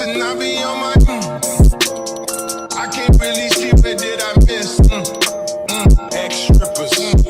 and I be on my I can't really see what did I miss. Ex-strippers.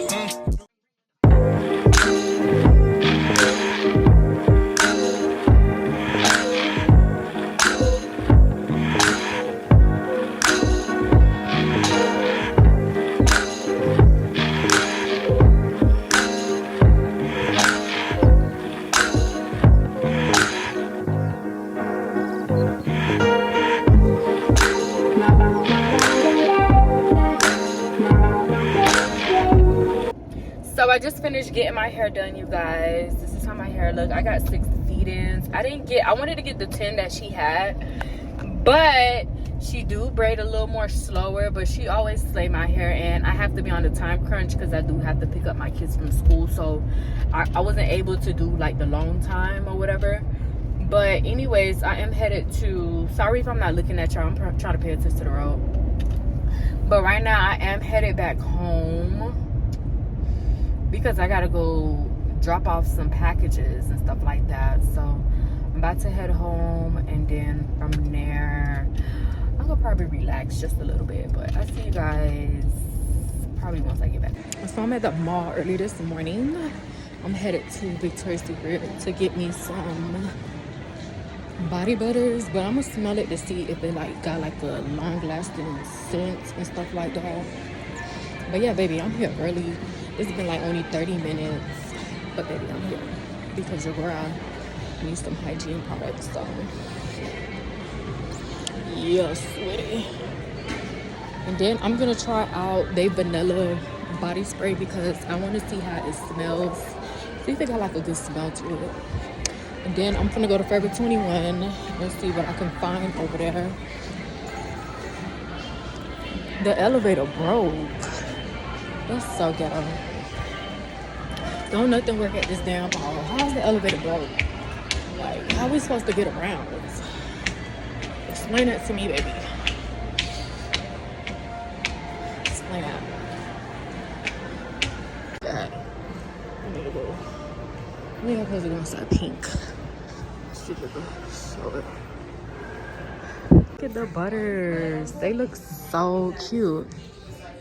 So I just finished getting my hair done, you guys. This is how my hair look. I got 6 feed-ins. I wanted to get the 10 that she had, but she do braid a little more slower, but she always slay my hair, and I have to be on the time crunch because I do have to pick up my kids from school, so I wasn't able to do like the long time or whatever. But anyways, I am headed to, sorry if I'm not looking at y'all, I'm trying to pay attention to the road. But right now I am headed back home because I gotta go drop off some packages and stuff like that. So I'm about to head home, and then from there I'm gonna probably relax just a little bit. But I'll see you guys probably once I get back. So I'm at the mall early this morning. I'm headed to Victoria's Secret to get me some body butters, but I'm gonna smell it to see if it like got like a long lasting scent and stuff like that. But yeah, baby, I'm here early. It's been like only 30 minutes, but baby, I'm here because your girl needs some hygiene products. So yes, sweetie. And then I'm gonna try out their vanilla body spray because I want to see how it smells, see if it got like a good smell to it. And then I'm gonna go to Forever 21 and see what I can find over there. The elevator broke. That's so ghetto. Don't nothing work at this damn mall. How's the elevator broke? Like, how are we supposed to get around? Explain that to me, baby. Explain that. God. I need to go. We are supposed to go inside pink. Stupid. Show it. Look at the butters. They look so cute.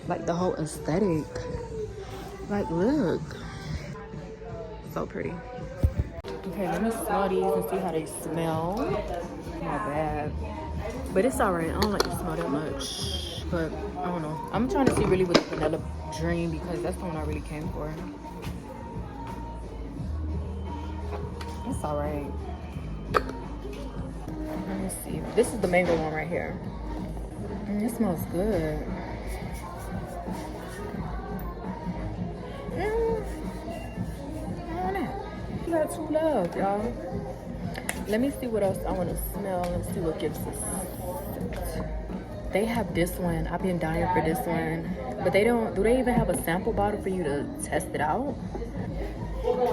Like the whole aesthetic. Like, look. So pretty. Okay, let me smell these and see how they smell. Not bad. But it's alright. I don't like to smell that much. But I don't know. I'm trying to see really what the vanilla dream, because that's the one I really came for. It's alright. Let me see. This is the mango one right here. It smells good. We got 2 left, y'all. Let me see what else I want to smell and see what gives us. They have this one. I've been dying for this one, but they don't. Do they even have a sample bottle for you to test it out?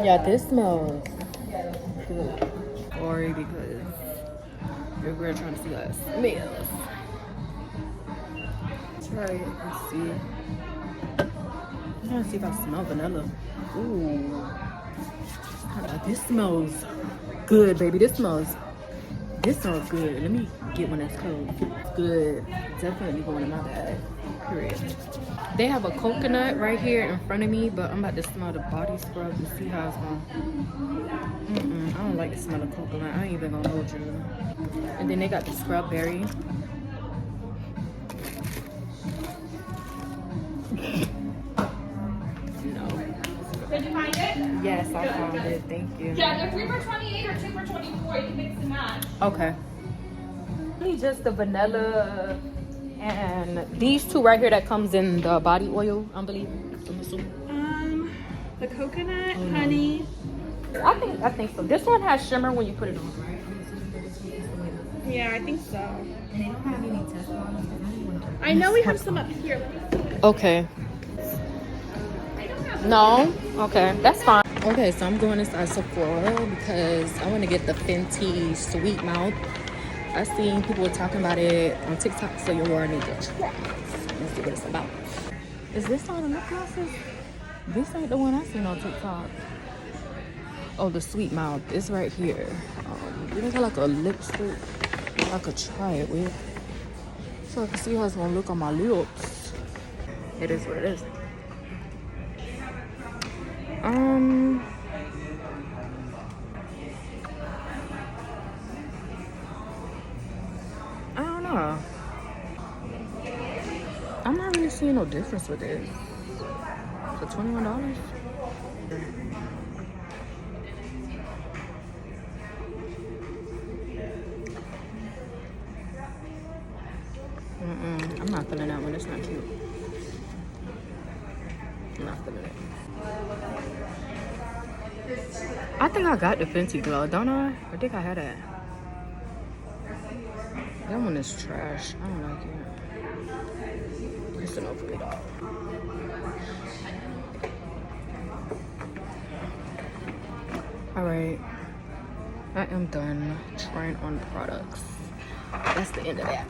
Yeah, this smells good. Sorry, because we're trying to see how it smells. Try it and see. I'm trying to see if I smell vanilla. Ooh. This smells good, baby. This smells good. Let me get one that's cold. It's good. Definitely going in my bag. Period. They have a coconut right here in front of me, but I'm about to smell the body scrub and see how it's going. I don't like the smell of coconut. I ain't even gonna hold you. And then they got the scrub berry. Did you find it? Yes, I found it. Thank you. Yeah, they're 3 for 28 or 2 for 24. You can mix and match. Okay. Just the vanilla and these 2 right here that comes in the body oil, I believe. I'm assuming. The coconut, honey. I think so. This one has shimmer when you put it on, right? Yeah, I think so. And they don't have any test ones. I know we have some up here. Let me see. Okay. No? Okay, that's fine. Okay, so I'm going inside Sephora because I want to get the Fenty Sweet Mouth. I seen people talking about it on TikTok, so you're wearing it. Let's see what it's about. Is this on the lip glosses? This ain't the one I seen on TikTok. Oh, the Sweet Mouth is right here. We don't got like a lipstick. I could try it with, so I can see how it's gonna look on my lips. It is what it is. I don't know. I'm not really seeing no difference with this. For $21. I'm not feeling that one. It's not cute. I'm not feeling it. I think I got the Fenty glow, don't I? I think I had that. That one is trash. I don't like it. It's enough for me, dog. Alright. I am done trying on products. That's the end of that.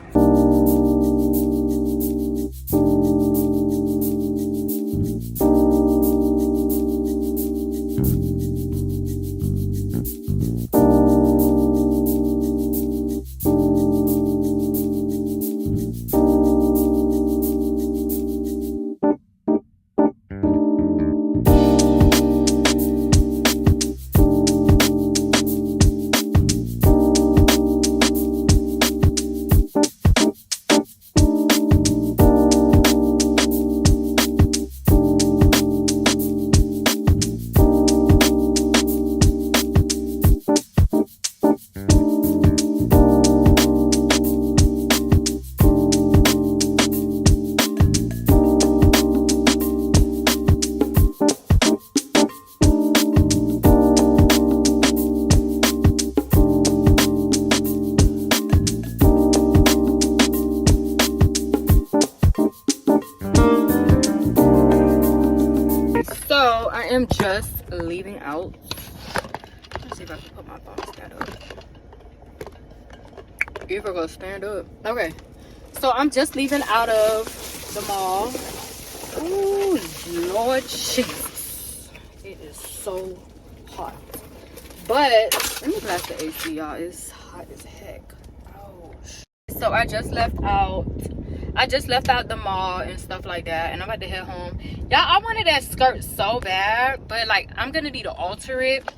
So I am just leaving out. Let's see if I can put my phone stand up. If we're gonna stand up. Okay. So I'm just leaving out of the mall. Oh Lord Jesus. It is so hot. But let me blast the AC, y'all. It's hot as heck. Ouch. So I just left out the mall and stuff like that, and I'm about to head home. Y'all, I wanted that skirt so bad, but like I'm gonna need to alter it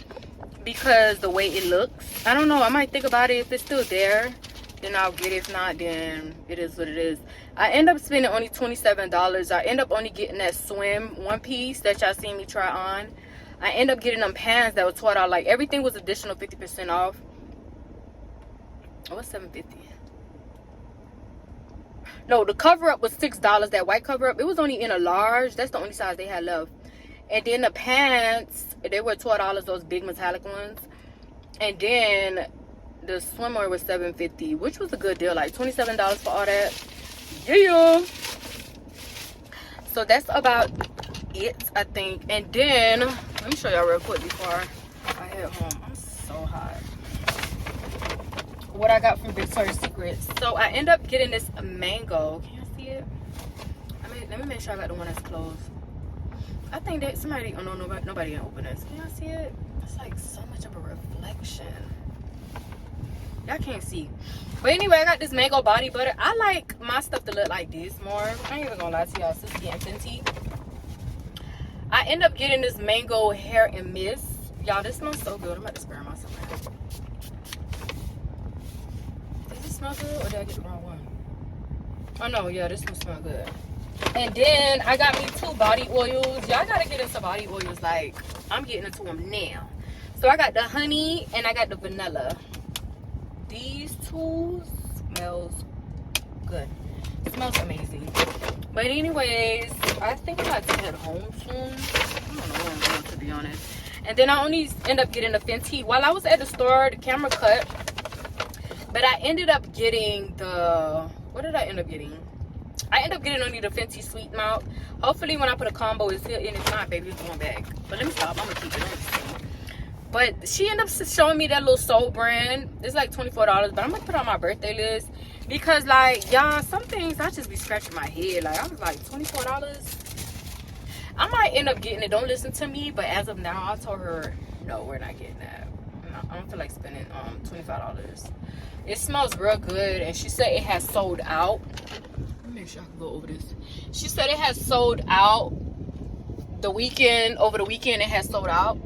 because the way it looks. I don't know, I might think about it. If it's still there, then I'll get it. If not, then it is what it is. I end up spending only $27. I end up only getting that swim one piece that y'all seen me try on. I end up getting them pants that were $12. Like everything was additional 50% off. Oh, what's $7.50? No, the cover up was $6. That white cover up, it was only in a large. That's the only size they had left. And then the pants, they were $12, those big metallic ones. And then the swimwear was $7.50, which was a good deal. Like $27 for all that. Yeah. So that's about it, I think. And then let me show y'all real quick before I head home. I'm so hot. What I got from Victoria's Secret. So I end up getting this mango. Can you see it? Let me make sure I got the one that's closed. I think that somebody, oh no, nobody can open this. Can y'all see it? It's like so much of a reflection. Y'all can't see. But anyway, I got this mango body butter. I like my stuff to look like this more. I ain't even gonna lie to y'all. This is getting Fenty. I end up getting this mango hair and mist. Y'all, this smells so good. I'm about to spray myself. Smell good, or did I get the wrong one? Oh no, yeah, this one smells good. And then I got me 2 body oils. Y'all gotta get into body oils. Like I'm getting into them now. So I got the honey and I got the vanilla. These 2 smells good. It smells amazing. But anyways, I think I'm about to head home soon. I don't know where I'm going, to be honest. And then I only end up getting the Fenty. While I was at the store, the camera cut. But I ended up getting the, what did I end up getting? I ended up getting only the Fenty Sweet Mouth. Hopefully when I put a combo, it's still in. If not, baby, it's going back. But let me stop. I'm going to keep it on. But she ended up showing me that little soul brand. It's like $24. But I'm going to put it on my birthday list. Because, like, y'all, some things I just be scratching my head. Like, I was like, $24? I might end up getting it. Don't listen to me. But as of now, I told her, no, we're not getting that. I don't feel like spending $25. It smells real good, and she said it has sold out. Let me make sure I can go over this. She said it has sold out over the weekend it has sold out.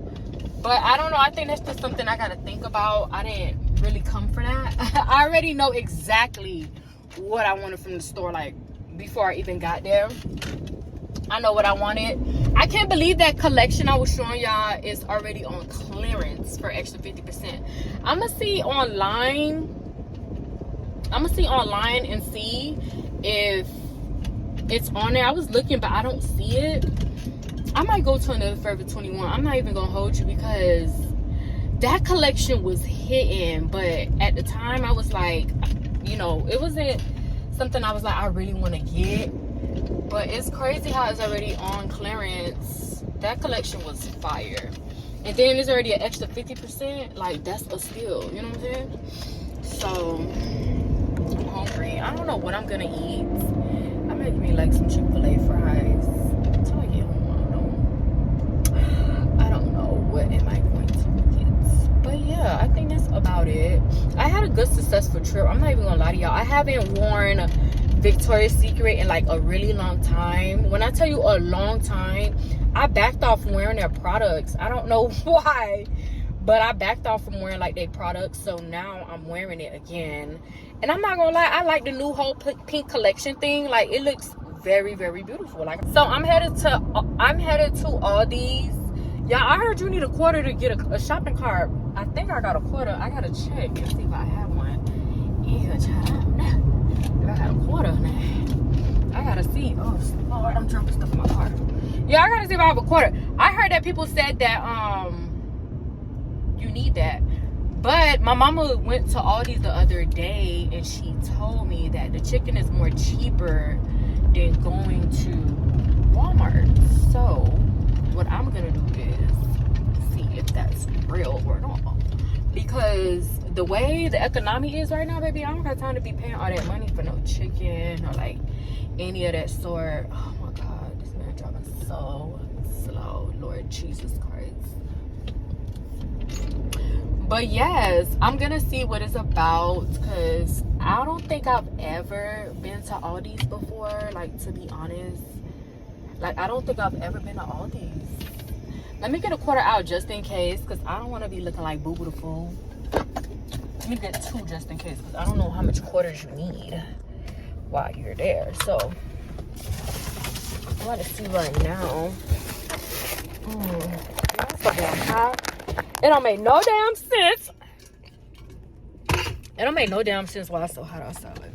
But I don't know, I think that's just something I gotta think about. I didn't really come for that. I already know exactly what I wanted from the store, like before I even got there. I know what I wanted. I can't believe that collection I was showing y'all is already on clearance for extra 50%. I'ma see online and see if it's on there. I was looking, but I don't see it. I might go to another Forever 21. I'm not even gonna hold you because that collection was hitting, but at the time I was like, you know, it wasn't something I was like I really want to get. But it's crazy how it's already on clearance. That collection was fire, and then it's already an extra 50%. Like, that's a steal, you know what I'm saying? So I'm hungry. I don't know what I'm gonna eat. I might give me like some Chick-fil-A fries until I get home. I don't know what am I going to get. But yeah, I think that's about it. I had a good successful trip. I'm not even gonna lie to y'all. I haven't worn Victoria's Secret in like a really long time. When I tell you a long time, I backed off from wearing their products. I don't know why, but I backed off from wearing like their products. So now I'm wearing it again. And I'm not gonna lie, I like the new whole pink collection thing. Like, it looks very, very beautiful. Like, so I'm headed to Aldis. Yeah, I heard you need a quarter to get a shopping cart. I think I got a quarter. I gotta check and see if I have one. Yeah, child. If I got a quarter now. I gotta see. Oh Lord, I'm dropping stuff in my car. Yeah, I gotta see if I have a quarter. I heard that people said that you need that. But my mama went to Aldis the other day and she told me that the chicken is more cheaper than going to Walmart. So what I'm gonna do is see if that's real or not. Because the way the economy is right now, baby, I don't got time to be paying all that money for no chicken or like any of that sort. Oh my God, this man driving so slow. Lord Jesus Christ. But yes, I'm gonna see what it's about, because I don't think I've ever been to Aldis before, like, to be honest. Like, I don't think I've ever been to Aldis. Let me get a quarter out just in case, because I don't want to be looking like Boo Boo the Fool. Let me get two just in case, because I don't know how much quarters you need while you're there. So I'm about to see right now. It's so damn hot. It don't make no damn sense. It don't make no damn sense why it's so hot outside like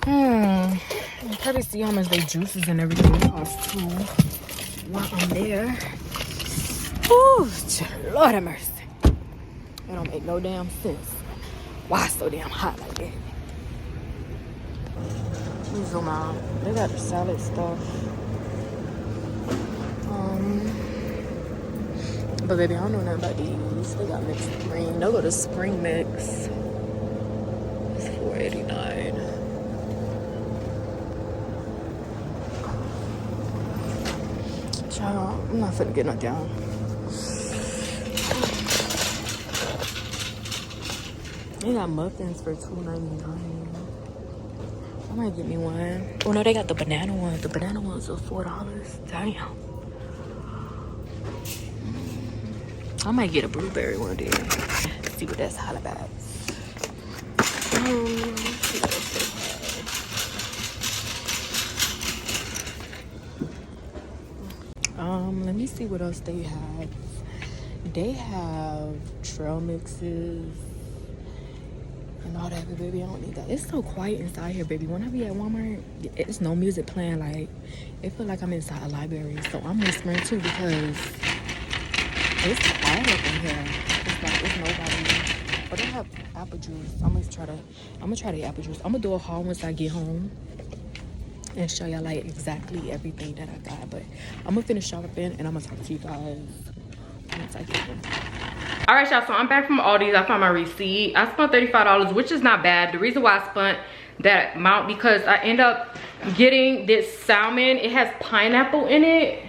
that. You probably see how much they juices and everything cost too while I'm there. Ooh, Lord have mercy. It don't make no damn sense why it's so damn hot like that. Let me zoom out. They got the salad stuff. But baby, I don't know nothing about these. They got mixed spring. They'll go to spring mix. It's $4.89. Child, I'm not finna get no down. They got muffins for $2.99. I might get me one. Oh no, they got the banana ones. The banana ones are $4. Damn. I might get a blueberry one day. See what that's all about. Let me see what else they have. They have trail mixes and all that, but baby, I don't need that. It's so quiet inside here, baby. When I be at Walmart, it's no music playing. Like, it feel like I'm inside a library. So I'm whispering too because it's quiet up in here. It's like there's nobody. But they have apple juice. I'm gonna try the apple juice. I'm gonna do a haul once I get home and show y'all like exactly everything that I got. But I'm gonna finish shopping and I'm gonna talk to you guys once I get home. All right, y'all, so I'm back from Aldis. I found my receipt. I spent $35, which is not bad. The reason why I spent that amount because I end up getting this salmon. It has pineapple in it.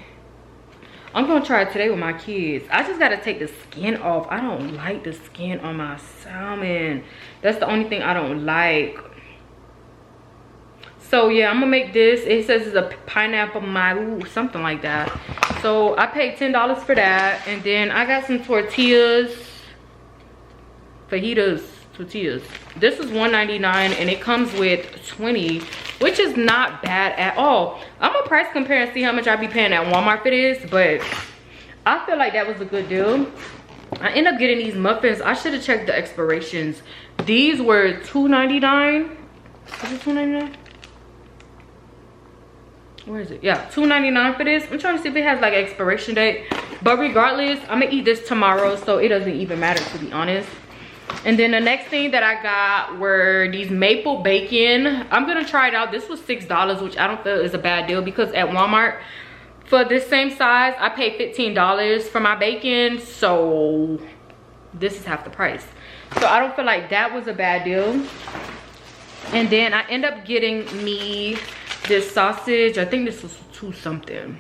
I'm gonna try it today with my kids. I just gotta take the skin off. I don't like the skin on my salmon. That's the only thing I don't like. So yeah, I'm gonna make this. It says it's a pineapple mayo, something like that. So I paid $10 for that. And then I got some tortillas. Fajitas tortillas. This is $1.99 and it comes with 20, which is not bad at all. I'm gonna price compare and see how much I be paying at Walmart for this, but I feel like that was a good deal. I end up getting these muffins. I should have checked the expirations. These were $2.99. Is it $2.99? Where is it? Yeah, $2.99 for this. I'm trying to see if it has like an expiration date, but regardless, I'm gonna eat this tomorrow, so it doesn't even matter, to be honest. And then the next thing that I got were these maple bacon. I'm gonna try it out. This was $6, which I don't feel is a bad deal, because at Walmart for this same size I paid $15 for my bacon, so this is half the price. So I don't feel like that was a bad deal. And then I end up getting me this sausage. I think this was $2 something.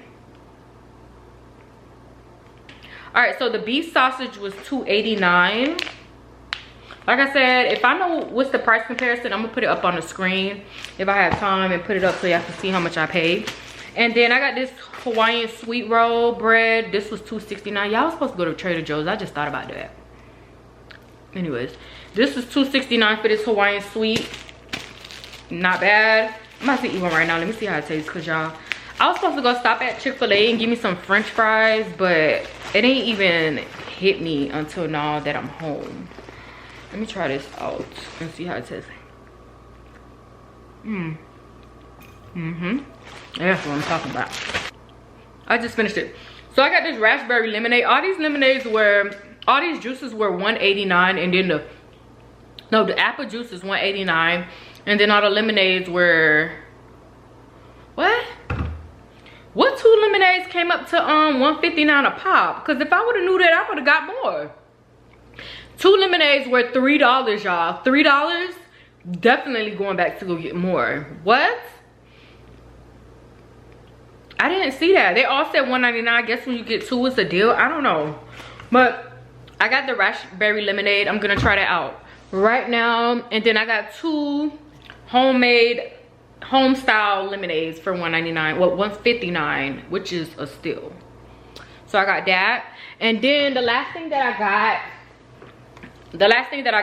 All right, so the beef sausage was $2.89. Like I said, if I know what's the price comparison, I'm gonna put it up on the screen if I have time and put it up so y'all can see how much I paid. And then I got this Hawaiian sweet roll bread. This was $2.69. Y'all was supposed to go to Trader Joe's. I just thought about that. Anyways, this is $2.69 for this Hawaiian sweet. Not bad. I'm about to eat one right now. Let me see how it tastes, because y'all, I was supposed to go stop at Chick-fil-A and give me some French fries, but it ain't even hit me until now that I'm home. Let me try this out and see how it tastes. That's what I'm talking about. I just finished it. So I got this raspberry lemonade. All these juices were $1.89, and then the apple juice is $1.89, and then all the lemonades were, what 2 lemonades came up to $1.59 a pop? Because if I would have knew that, I would have got more. 2 lemonades were $3, y'all. $3. Definitely going back to go get more. What? I didn't see that. They all said $1.99. I guess when you get 2, it's a deal. I don't know. But I got the raspberry lemonade. I'm gonna try that out right now. And then I got 2 homemade home style lemonades for $1.99. Well, $1.59, which is a steal. So I got that. And then the last thing that I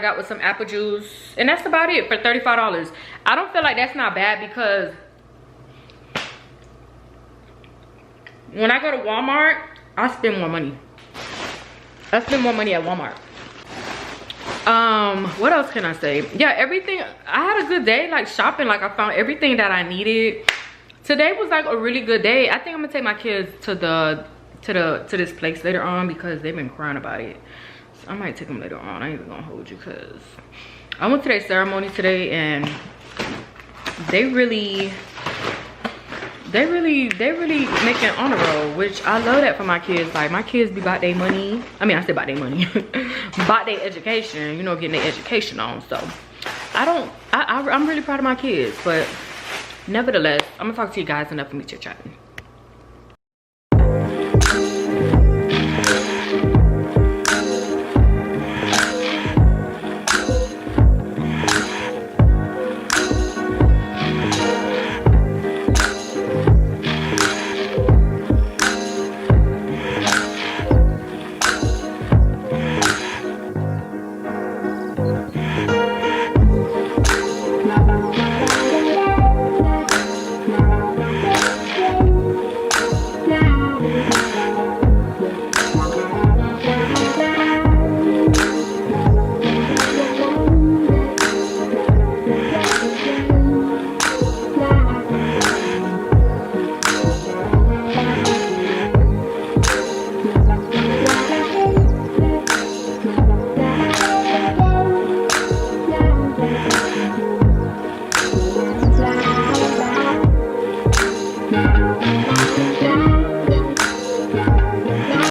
got was some apple juice, and that's about it for $35. I don't feel like that's not bad, because when I go to Walmart, I spend more money. I spend more money at Walmart. What else can I say? Yeah, everything, I had a good day, like shopping. Like I found everything that I needed. Today was like a really good day. I think I'm gonna take my kids to this place later on, because they've been crying about it. I might take them later on. I ain't even gonna hold you, because I went to their ceremony today, and they really making honor roll, which I love that for my kids. Like, my kids be about their money. I mean, I say about their money, about their education, you know, getting their education on. So I'm really proud of my kids. But nevertheless, I'm gonna talk to you guys enough for me chit chatting.